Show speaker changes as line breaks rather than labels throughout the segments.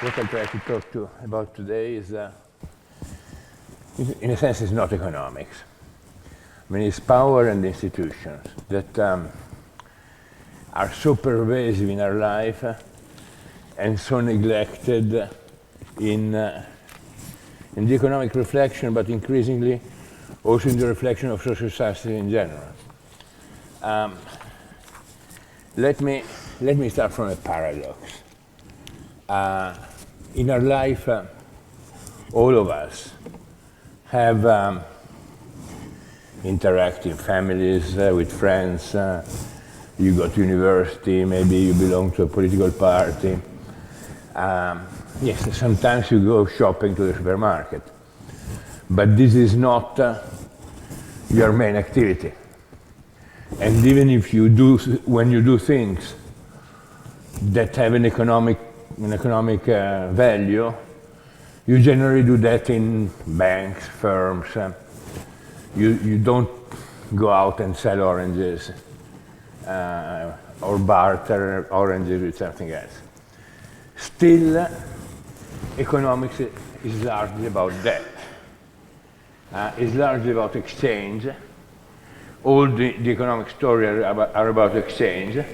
what I try to talk about today is, in a sense, it's not economics. I mean, it's power and institutions that are so pervasive in our life and so neglected in the economic reflection, but increasingly also in the reflection of social sciences in general. Let me start from a paradox. In our life, all of us have interactive families with friends. You go to university, maybe you belong to a political party. Yes, sometimes you go shopping to the supermarket. But this is not your main activity. And even if you do, when you do things that have an economic value, you generally do that in banks, firms. You don't go out and sell oranges or barter oranges with something else. Still, economics is largely about that. It's largely about exchange. All the economic story are about exchange,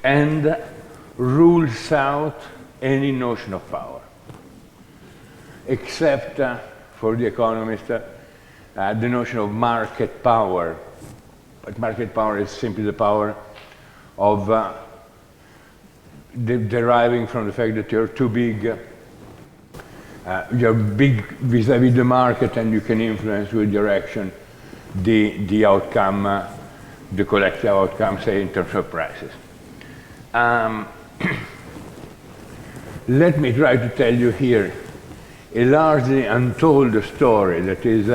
and rules out any notion of power, except for the economist, the notion of market power. But market power is simply the power of deriving from the fact that you're too big. You're big vis-à-vis the market, and you can influence with your action the outcome, the collective outcome, say, in terms of prices. Let me try to tell you here a largely untold story that is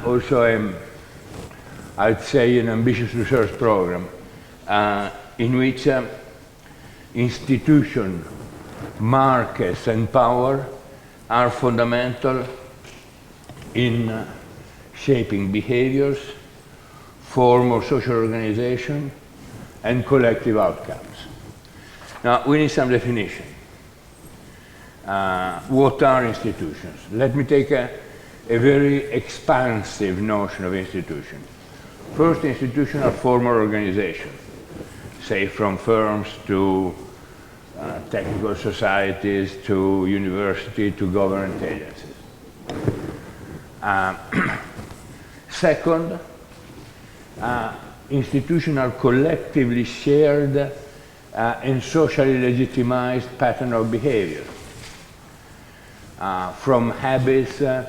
also, I'd say, an ambitious research program in which institution, markets, and power are fundamental in shaping behaviors, form of social organization, and collective outcomes. Now, we need some definition. What are institutions? Let me take a very expansive notion of institution. First, institutions are formal organizations, say from firms to technical societies, to university, to government agencies. Second, institutions are collectively shared and socially legitimized pattern of behavior, from habits to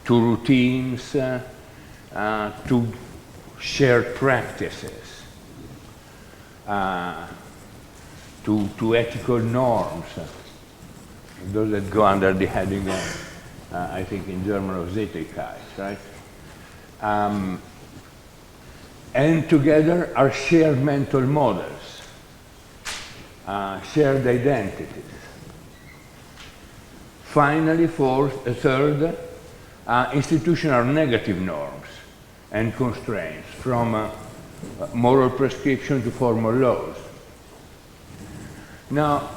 routines to shared practices, to ethical norms, those that go under the heading, I think in German, of Sittlichkeit, right? And together are shared mental models, shared identities. Finally, third, institutions are negative norms and constraints, from moral prescription to formal laws. Now,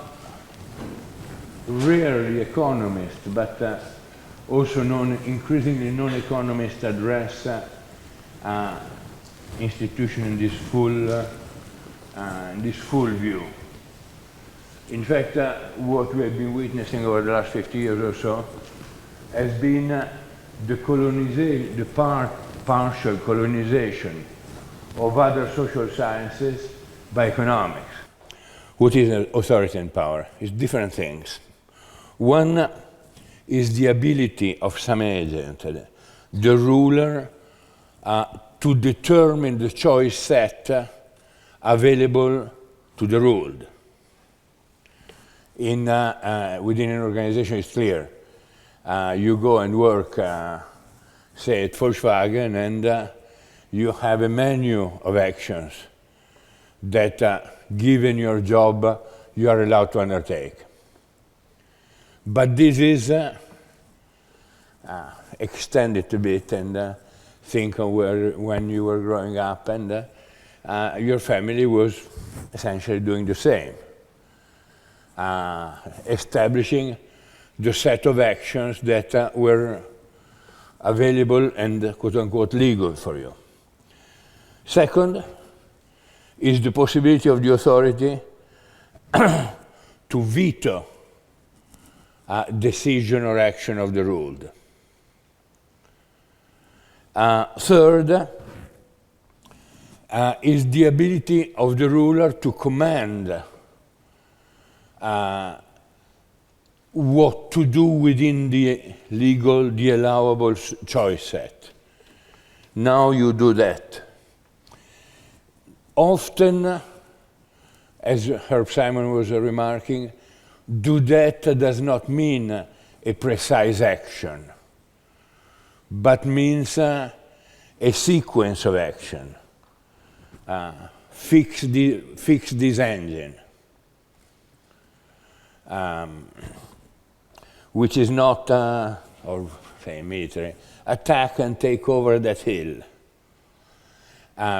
rarely economists, but also increasingly non-economists address institutions in this full view. In fact, what we have been witnessing over the last 50 years or so has been the partial colonization of other social sciences by economics. What is authority and power? It's different things. One is the ability of some agent, the ruler, to determine the choice set available to the ruled. Within an organization, it's clear. You go and work, say, at Volkswagen, and you have a menu of actions that, given your job, you are allowed to undertake. But this is extended a bit, and think of when you were growing up, and your family was essentially doing the same. establishing the set of actions that were available and quote-unquote legal for you. Second is the possibility of the authority to veto a decision or action of the ruled. Third is the ability of the ruler to command what to do within the legal, the allowable choice set. Now you do that. Often, as Herb Simon was remarking, do that does not mean a precise action, but means a sequence of action. Fix this engine, which is not, or say military, attack and take over that hill,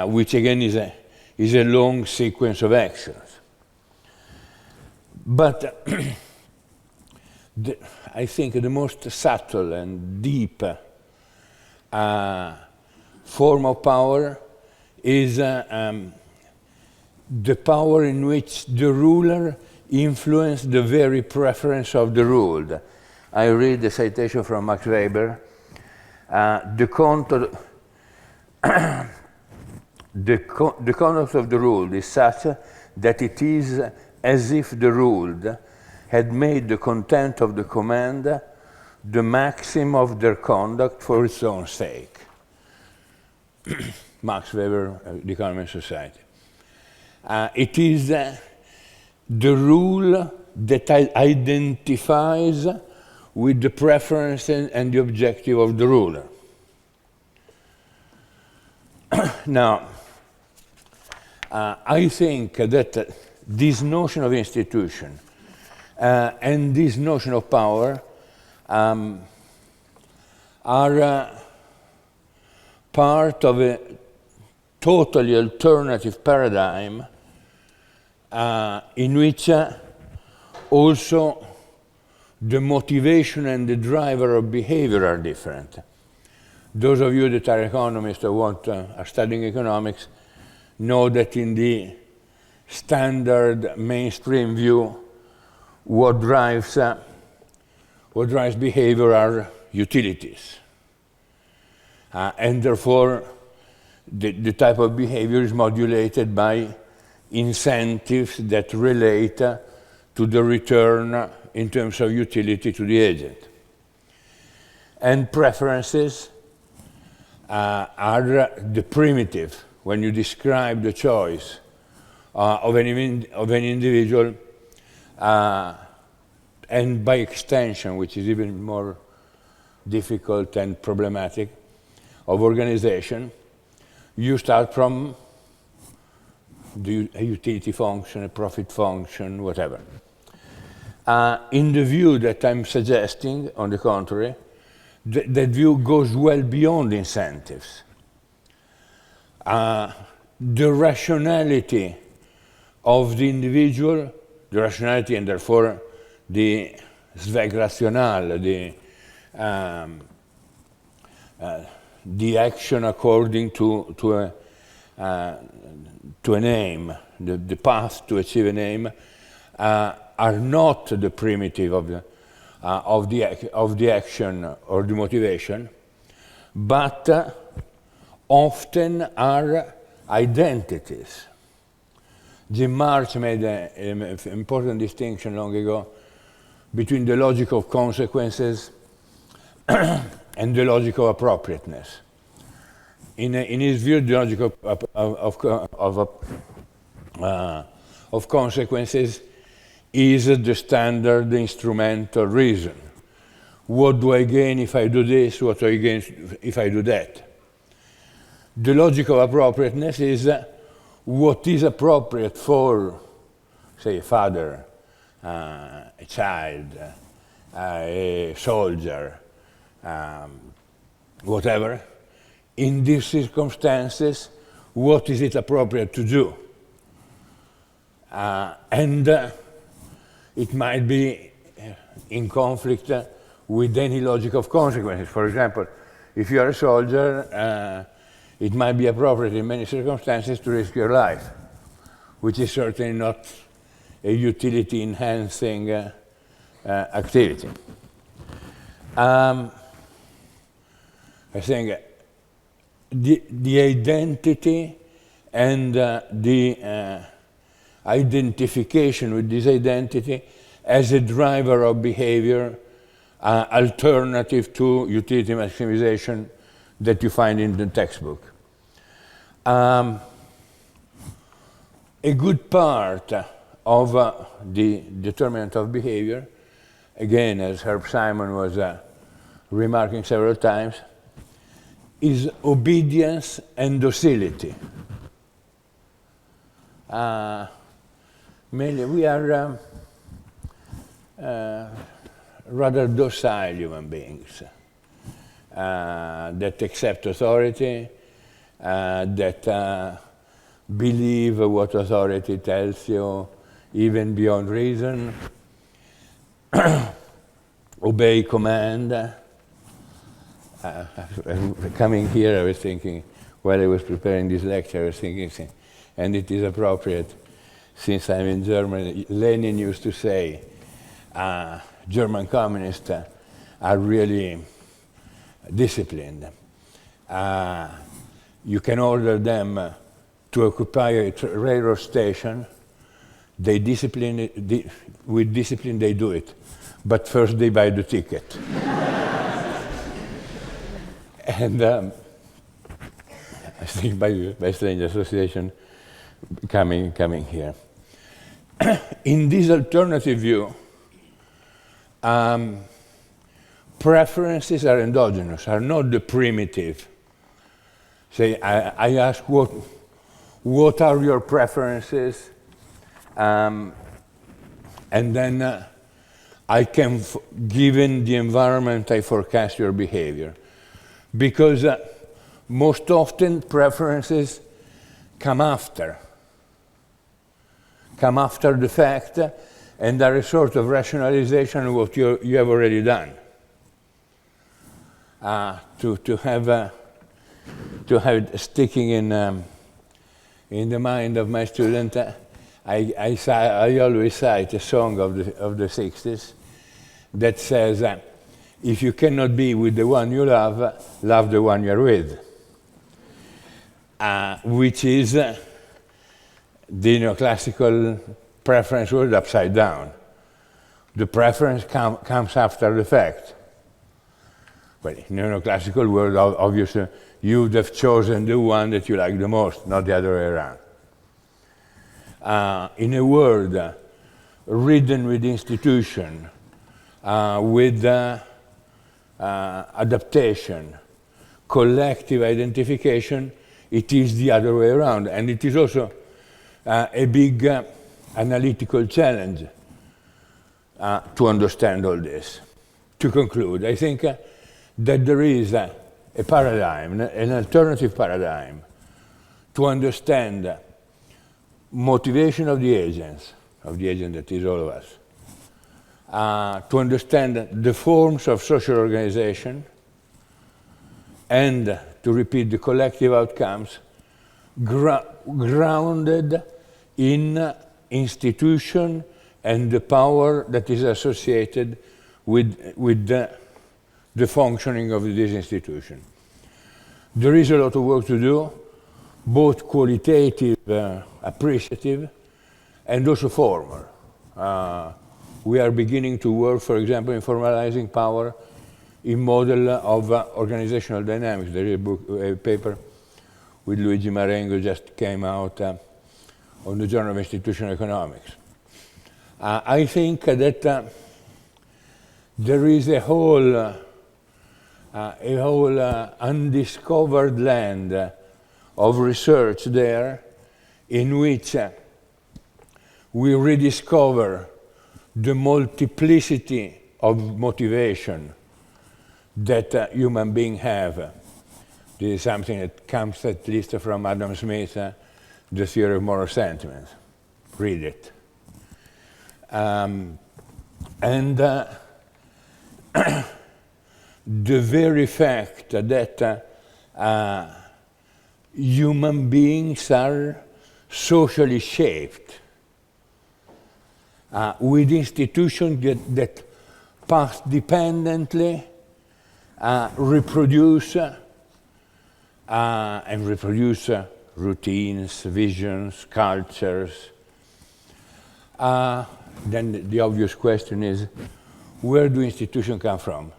which again is a long sequence of actions. But I think the most subtle and deep form of power is the power in which the ruler influences the very preference of the ruled. I read the citation from Max Weber. The conduct of the ruled is such that it is as if the ruled had made the content of the command the maxim of their conduct for its own sake. Max Weber, The Economy and Society. It is the rule that identifies with the preference and the objective of the ruler. Now, I think that this notion of institution and this notion of power are part of a totally alternative paradigm in which also the motivation and the driver of behavior are different. Those of you that are economists or are studying economics know that in the standard mainstream view, what drives behavior are utilities. And therefore, the type of behavior is modulated by incentives that relate to the return in terms of utility to the agent. And preferences are the primitive. When you describe the choice of any individual, and by extension, which is even more difficult and problematic, of organization, you start from a utility function, a profit function, whatever. In the view that I'm suggesting, on the contrary, that view goes well beyond incentives. The rationality of the individual, the rationality and therefore the Zweck rational, the action according to an aim, the path to achieve an aim, are not the primitive of the action or the motivation, but often are identities. Jim March made an important distinction long ago between the logic of consequences and the logic of appropriateness. In his view, the logic of consequences is the standard instrumental reason. What do I gain if I do this? What do I gain if I do that? The logic of appropriateness is what is appropriate for, say, a father, a child, a soldier, whatever. In these circumstances, what is it appropriate to do? And it might be in conflict with any logic of consequences. For example, if you are a soldier, it might be appropriate in many circumstances to risk your life, which is certainly not a utility-enhancing activity. I think the identity and the identification with this identity as a driver of behavior alternative to utility maximization that you find in the textbook. A good part of the determinant of behavior, again, as Herb Simon was remarking several times, is obedience and docility. Mainly, we are rather docile human beings that accept authority, that believe what authority tells you, even beyond reason, obey command. Coming here, I was thinking, while I was preparing this lecture, I was thinking, and it is appropriate, since I'm in Germany, Lenin used to say, German communists are really disciplined. You can order them to occupy a railroad station. They with discipline they do it, but first they buy the ticket. And I think by strange association, coming here. In this alternative view, preferences are endogenous, are not the primitive. Say, I ask what are your preferences, and then I can, given the environment, I forecast your behavior. Because most often preferences come after the fact, and are a sort of rationalization of what you have already done. To have it sticking in the mind of my student, I always cite a song of the 60s that says, if you cannot be with the one you love, love the one you're with. Which is the neoclassical preference word upside down. The preference comes after the fact. Well, in neoclassical world, obviously, you would have chosen the one that you like the most, not the other way around. In a world ridden with institution, with adaptation, collective identification, it is the other way around. And it is also a big analytical challenge to understand all this. To conclude, I think that there is a paradigm, an alternative paradigm, to understand motivation of the agent that is all of us, to understand the forms of social organization, and to repeat the collective outcomes, grounded in institution and the power that is associated with the functioning of this institution. There is a lot of work to do, both qualitative, appreciative, and also formal. We are beginning to work, for example, in formalizing power in model of organizational dynamics. There is a paper with Luigi Marengo just came out on the Journal of Institutional Economics. I think that there is a whole undiscovered land of research there in which we rediscover the multiplicity of motivation that human beings have. This is something that comes at least from Adam Smith, The Theory of Moral Sentiments. Read it. And the very fact that human beings are socially shaped with institutions that path-dependently reproduce routines, visions, cultures. Then the obvious question is, where do institutions come from?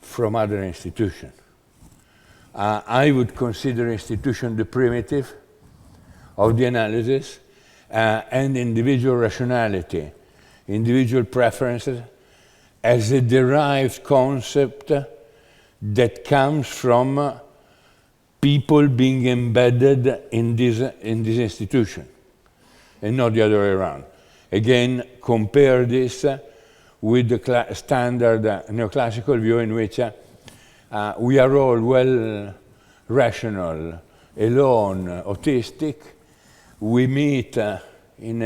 From other institutions. I would consider institution the primitive of the analysis, and individual rationality, individual preferences, as a derived concept that comes from people being embedded in this institution, and not the other way around. Again, compare this with the standard neoclassical view in which we are all well rational, alone, autistic. We meet in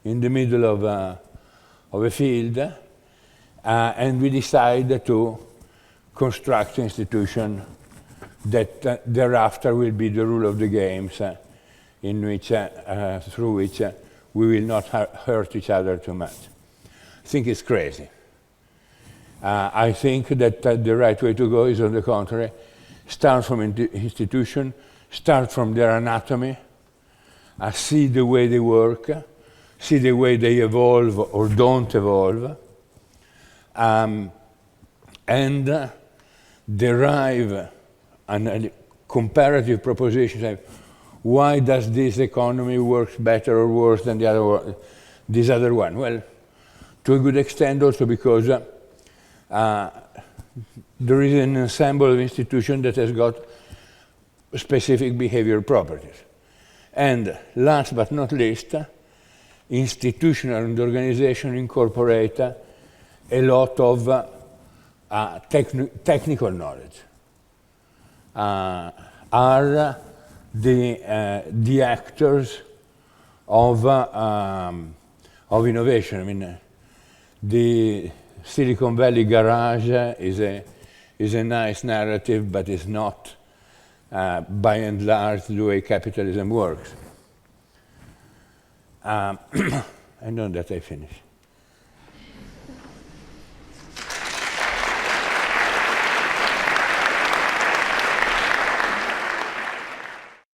the middle of a field, and we decide to construct an institution that thereafter will be the rule of the games, in which, through which we will not hurt each other too much. I think it's crazy. I think that the right way to go is, on the contrary, start from institution, start from their anatomy, see the way they work, see the way they evolve or don't evolve, and derive a comparative proposition of why does this economy work better or worse than this other one? Well, to a good extent also because there is an ensemble of institutions that has got specific behavioral properties. And last but not least, institutional and organization incorporate a lot of technical knowledge. Are the actors of innovation. I mean, the Silicon Valley garage is a nice narrative, but it's not, by and large, the way capitalism works. I know that I finished.